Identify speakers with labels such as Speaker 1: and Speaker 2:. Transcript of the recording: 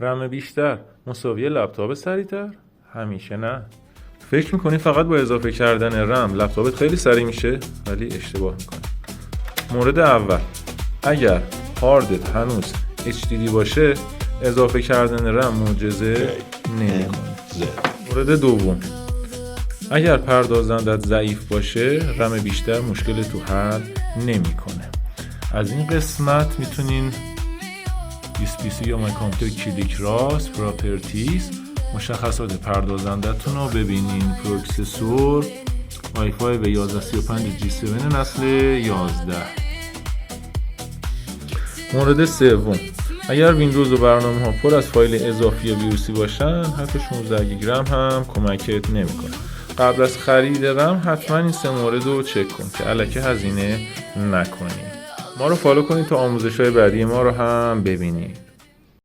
Speaker 1: رم بیشتر مساوی لپتاپ سریعتر؟ همیشه نه. فکر میکنی فقط با اضافه کردن رم لپتاپت خیلی سریع میشه؟ ولی اشتباه میکنی. مورد اول، اگر هاردت هنوز HDD باشه اضافه کردن رم معجزه نمیکنه. مورد دوم، اگر پردازندت ضعیف باشه رم بیشتر مشکل تو حل نمیکنه. از این قسمت میتونین PC یا مای کامپیوتر کلیک راست پراپرتیز مشخصات پردازندتون رو ببینین. پروسسور i5 1135G7 نسل 11. مورد سوم، اگر ویندوز و برنامه ها پر از فایل اضافی یا ویروسی باشن حتی 16 گیگ رم هم کمکت نمیکنه. قبل از خرید رم حتما این سه مورد رو چک کن که الکی هزینه نکنی. ما رو فالو کنید تا آموزش های بعدی ما رو هم ببینید.